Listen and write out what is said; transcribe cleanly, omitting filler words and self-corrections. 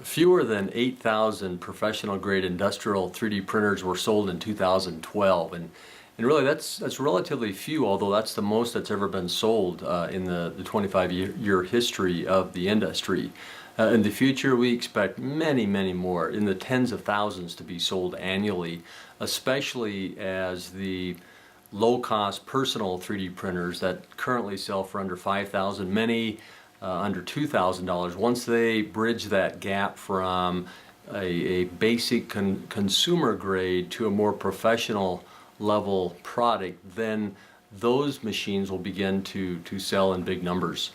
fewer than 8,000 professional-grade industrial 3D printers were sold in 2012, and really that's relatively few, although that's the most that's ever been sold in the 25-year history of the industry. In the future, we expect many more, in the tens of thousands, to be sold annually, especially as the low-cost personal 3D printers that currently sell for under $5,000, many under $2,000, once they bridge that gap from a basic consumer grade to a more professional level product, then those machines will begin to sell in big numbers.